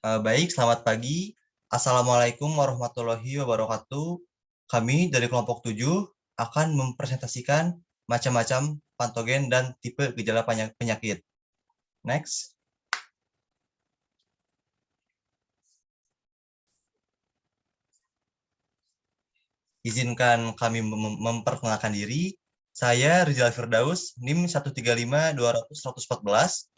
Baik, selamat pagi. Assalamualaikum warahmatullahi wabarakatuh. Kami dari kelompok 7 akan mempresentasikan macam-macam patogen dan tipe gejala penyakit. Next. Izinkan kami memperkenalkan diri. Saya Rizal Firdaus, NIM 135-200-114.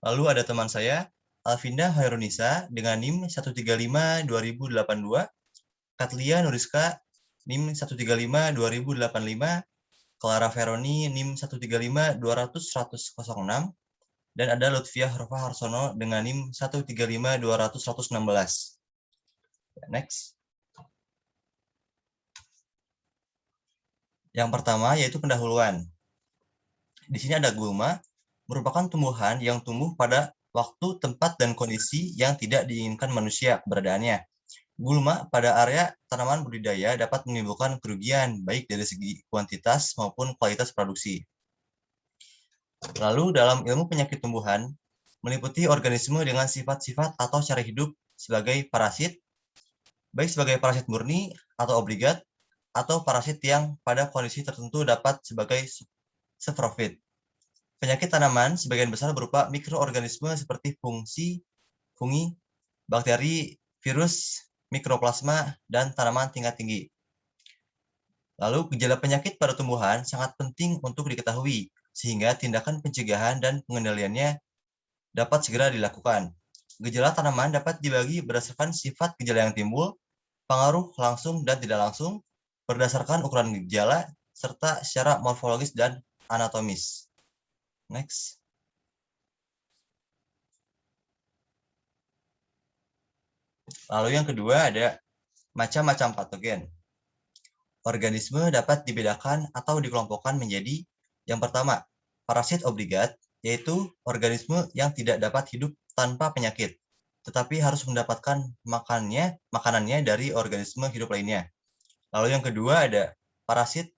Lalu ada teman saya, Alvinda Hairunisa dengan NIM 135-2082, Katlia Nuriska NIM 135-2085, Clara Veroni NIM 135-200-106, dan ada Lutfiah Rofa Harsono dengan NIM 135-200-116. Next. Yang pertama yaitu pendahuluan. Di sini ada gulma, merupakan tumbuhan yang tumbuh pada waktu, tempat, dan kondisi yang tidak diinginkan manusia keberadaannya. Gulma pada area tanaman budidaya dapat menimbulkan kerugian baik dari segi kuantitas maupun kualitas produksi. Lalu dalam ilmu penyakit tumbuhan, meliputi organisme dengan sifat-sifat atau cara hidup sebagai parasit, baik sebagai parasit murni atau obligat, atau parasit yang pada kondisi tertentu dapat sebagai saprofit. Penyakit tanaman sebagian besar berupa mikroorganisme seperti fungi, bakteri, virus, mikroplasma, dan tanaman tingkat tinggi. Lalu gejala penyakit pada tumbuhan sangat penting untuk diketahui, sehingga tindakan pencegahan dan pengendaliannya dapat segera dilakukan. Gejala tanaman dapat dibagi berdasarkan sifat gejala yang timbul, pengaruh langsung dan tidak langsung, berdasarkan ukuran gejala, serta secara morfologis dan anatomis. Next. Lalu yang kedua ada macam-macam patogen. Organisme dapat dibedakan atau dikelompokkan menjadi yang pertama, parasit obligat, yaitu organisme yang tidak dapat hidup tanpa penyakit, tetapi harus mendapatkan makanannya dari organisme hidup lainnya. Lalu yang kedua ada parasit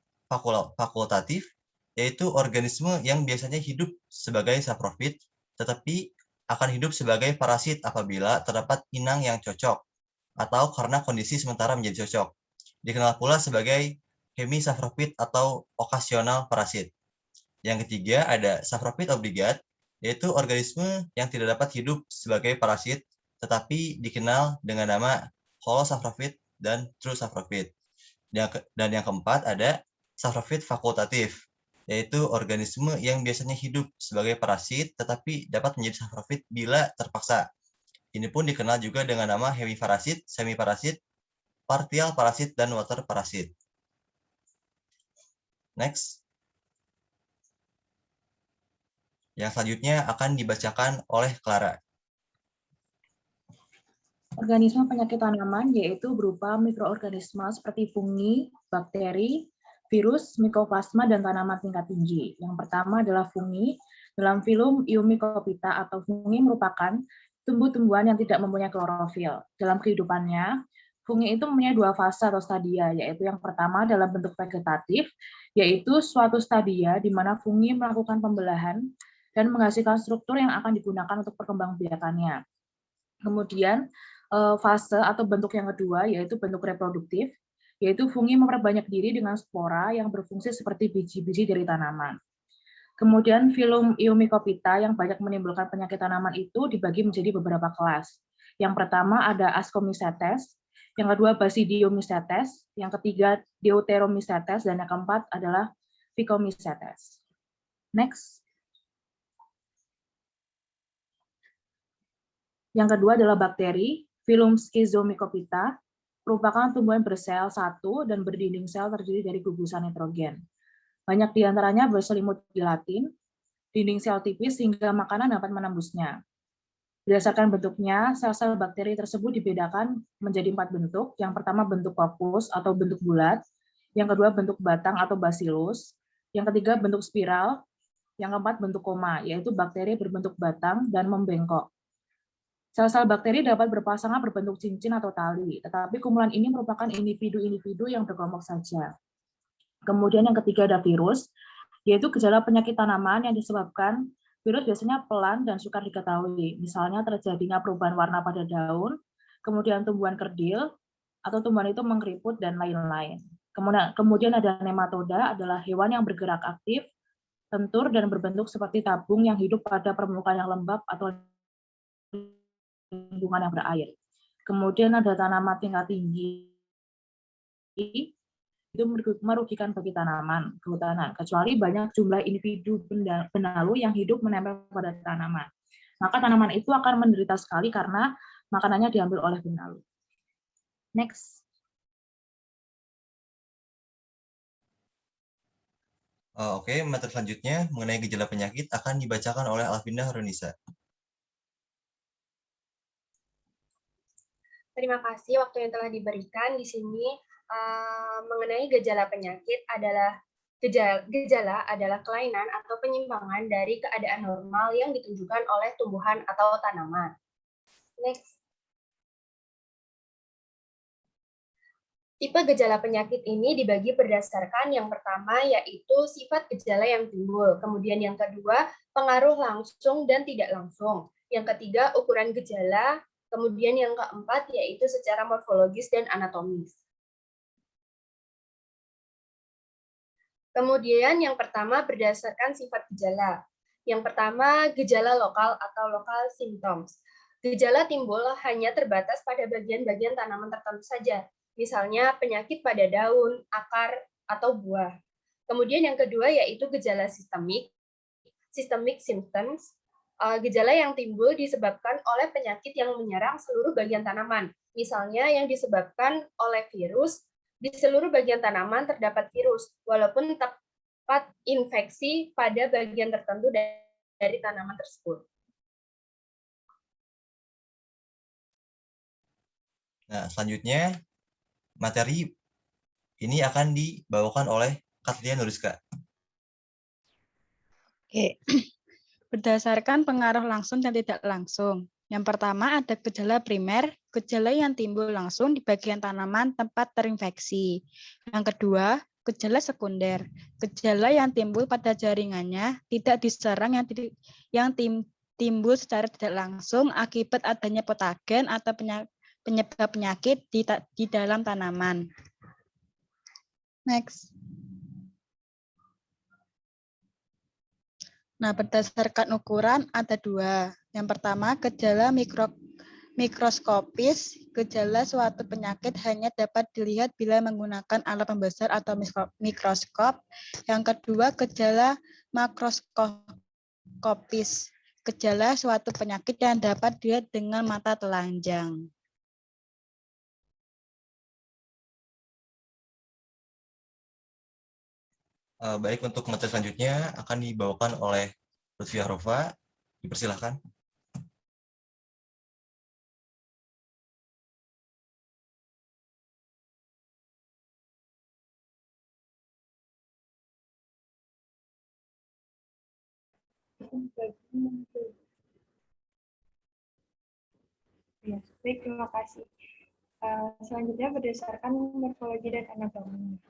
fakultatif, yaitu organisme yang biasanya hidup sebagai saprofit, tetapi akan hidup sebagai parasit apabila terdapat inang yang cocok, atau karena kondisi sementara menjadi cocok. Dikenal pula sebagai hemisaprofit atau okasional parasit. Yang ketiga ada saprofit obligat, yaitu organisme yang tidak dapat hidup sebagai parasit, tetapi dikenal dengan nama holosaprofit dan true saprofit. Dan yang keempat ada saprofit fakultatif, yaitu organisme yang biasanya hidup sebagai parasit, tetapi dapat menjadi saprofit bila terpaksa. Ini pun dikenal juga dengan nama hemiparasit, semiparasit, partial parasit, dan water parasit. Next. Yang selanjutnya akan dibacakan oleh Clara. Organisme penyakit tanaman yaitu berupa mikroorganisme seperti fungi, bakteri, virus, mikroplasma, dan tanaman tingkat tinggi. Yang pertama adalah fungi. Dalam filum Eumycopita atau fungi merupakan tumbuh-tumbuhan yang tidak mempunyai klorofil. Dalam kehidupannya, fungi itu mempunyai dua fase atau stadia, yaitu yang pertama dalam bentuk vegetatif, yaitu suatu stadia di mana fungi melakukan pembelahan dan menghasilkan struktur yang akan digunakan untuk perkembangbiakannya. Kemudian fase atau bentuk yang kedua yaitu bentuk reproduktif, yaitu fungi memperbanyak diri dengan spora yang berfungsi seperti biji-biji dari tanaman. Kemudian filum Eumycopita yang banyak menimbulkan penyakit tanaman itu dibagi menjadi beberapa kelas. Yang pertama ada Ascomycetes, yang kedua Basidiomycetes, yang ketiga Deuteromycetes, dan yang keempat adalah Phycomycetes. Next. Yang kedua adalah bakteri, filum Schizomycopita, merupakan tumbuhan bersel satu dan berdinding sel terdiri dari gugusan nitrogen. Banyak di antaranya berselimut gelatin, dinding sel tipis sehingga makanan dapat menembusnya. Berdasarkan bentuknya, sel-sel bakteri tersebut dibedakan menjadi 4 bentuk. Yang pertama bentuk kokus atau bentuk bulat, yang kedua bentuk batang atau bacillus, yang ketiga bentuk spiral, yang keempat bentuk koma, yaitu bakteri berbentuk batang dan membengkok. Sel-sel bakteri dapat berpasangan berbentuk cincin atau tali, tetapi kumpulan ini merupakan individu-individu yang berkelompok saja. Kemudian yang ketiga ada virus, yaitu gejala penyakit tanaman yang disebabkan Virus biasanya pelan dan sukar diketahui, misalnya terjadinya perubahan warna pada daun, kemudian tumbuhan kerdil, atau tumbuhan itu mengkeriput, dan lain-lain. Kemudian ada nematoda, adalah hewan yang bergerak aktif, lentur, dan berbentuk seperti tabung yang hidup pada permukaan yang lembab atau lingkungan yang berair. Kemudian ada tanaman tingkat tinggi, itu merugikan bagi tanaman, kehutanan, kecuali banyak jumlah individu benalu yang hidup menempel pada tanaman. Maka tanaman itu akan menderita sekali karena makanannya diambil oleh benalu. Next. Oke, materi selanjutnya mengenai gejala penyakit akan dibacakan oleh Alvinda Harunisa. Terima kasih waktu yang telah diberikan. Di sini mengenai gejala penyakit adalah gejala adalah kelainan atau penyimpangan dari keadaan normal yang ditunjukkan oleh tumbuhan atau tanaman. Next. Tipe gejala penyakit ini dibagi berdasarkan yang pertama yaitu sifat gejala yang timbul, kemudian yang kedua pengaruh langsung dan tidak langsung, yang ketiga ukuran gejala, kemudian yang keempat yaitu secara morfologis dan anatomis. Kemudian yang pertama berdasarkan sifat gejala. Yang pertama gejala lokal atau local symptoms. Gejala timbul hanya terbatas pada bagian-bagian tanaman tertentu saja, misalnya penyakit pada daun, akar, atau buah. Kemudian yang kedua yaitu gejala sistemik, systemic symptoms. Gejala yang timbul disebabkan oleh penyakit yang menyerang seluruh bagian tanaman, misalnya yang disebabkan oleh virus. Di seluruh bagian tanaman terdapat virus, walaupun tempat infeksi pada bagian tertentu dari tanaman tersebut. Nah, selanjutnya materi ini akan dibawakan oleh Katlia Nuriska. Oke. Berdasarkan pengaruh langsung dan tidak langsung. Yang pertama ada gejala primer, gejala yang timbul langsung di bagian tanaman tempat terinfeksi. Yang kedua, gejala sekunder, gejala yang timbul pada jaringannya, tidak diserang yang timbul secara tidak langsung akibat adanya patogen atau penyebab penyakit di dalam tanaman. Next. Nah, berdasarkan ukuran ada dua. Yang pertama, gejala mikroskopis. Gejala suatu penyakit hanya dapat dilihat bila menggunakan alat pembesar atau mikroskop. Yang kedua, gejala makroskopis. Gejala suatu penyakit yang dapat dilihat dengan mata telanjang. Baik, untuk materi selanjutnya akan dibawakan oleh Lutfia Rofa. Dipersilahkan. Ya, baik, terima kasih. Selanjutnya berdasarkan morfologi dan anatomi.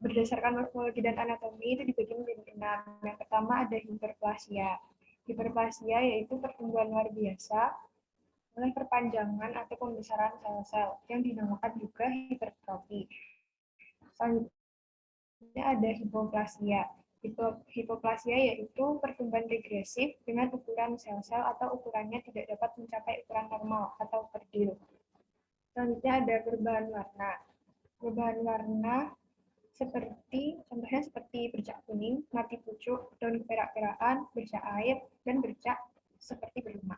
Berdasarkan morfologi dan anatomi itu dibagi menjadi 6. Yang pertama ada hiperplasia. Hiperplasia yaitu pertumbuhan luar biasa oleh perpanjangan atau pembesaran sel-sel yang dinamakan juga hipertrofi. Selanjutnya ada hipoplasia. Hipoplasia yaitu pertumbuhan regresif dengan ukuran sel-sel atau ukurannya tidak dapat mencapai ukuran normal atau kerdil. Selanjutnya ada perubahan warna. Perubahan warna contohnya seperti bercak kuning, mati pucuk, daun keperak-perakan, bercak air, dan bercak seperti berlumah.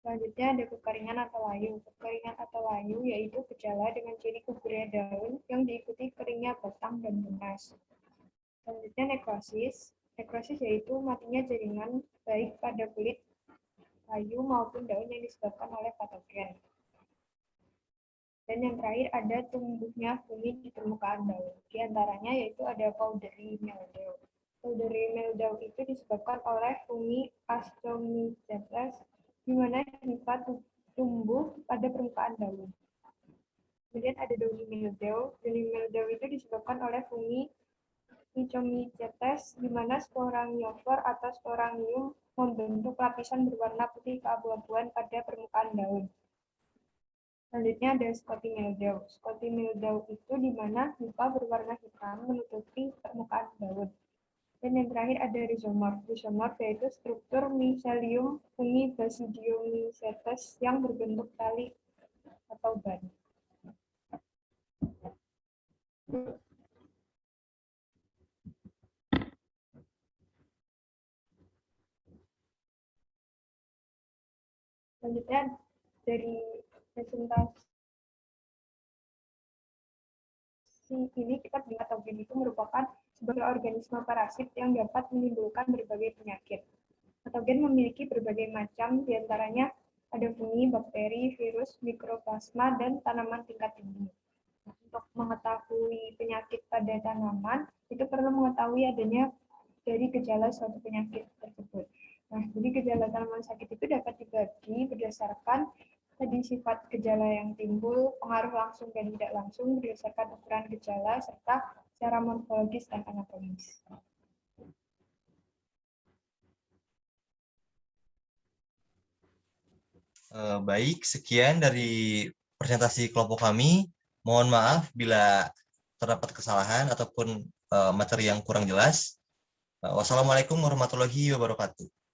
Selanjutnya ada kekeringan atau layu. Kekeringan atau layu yaitu gejala dengan ciri gugurnya daun yang diikuti keringnya batang dan tunas. Selanjutnya nekrosis. Nekrosis yaitu matinya jaringan baik pada kulit layu maupun daun yang disebabkan oleh patogen. Dan yang terakhir ada tumbuhnya fungi di permukaan daun. Di antaranya yaitu ada powdery mildew. Powdery mildew itu disebabkan oleh fungi Ascomycetes di mana hifa tumbuh pada permukaan daun. Kemudian ada downy mildew. Downy mildew itu disebabkan oleh fungi Mycomicetes, di mana sporangiopor atau sporangium membentuk lapisan berwarna putih keabu-abuan pada permukaan daun. Selanjutnya ada Scotty mildew. Scotty mildew itu di mana pupa berwarna hitam menutupi permukaan daun. Dan yang terakhir ada rhizomorph. Rhizomorph yaitu struktur mycelium fungi Basidiomycetes yang berbentuk tali atau ban. Selanjutnya dari presentasi ini kita lihat patogen itu merupakan sebuah organisme parasit yang dapat menimbulkan berbagai penyakit. Patogen memiliki berbagai macam, diantaranya ada fungi, bakteri, virus, mikroplasma, dan tanaman tingkat tinggi. Untuk mengetahui penyakit pada tanaman, itu perlu mengetahui adanya dari gejala suatu penyakit tersebut. Nah, jadi gejala tanaman sakit itu dapat dibagi berdasarkan tadi sifat gejala yang timbul, pengaruh langsung dan tidak langsung berdasarkan ukuran gejala, serta secara morfologis dan anatomis. Baik, sekian dari presentasi kelompok kami. Mohon maaf bila terdapat kesalahan ataupun materi yang kurang jelas. Wassalamualaikum warahmatullahi wabarakatuh.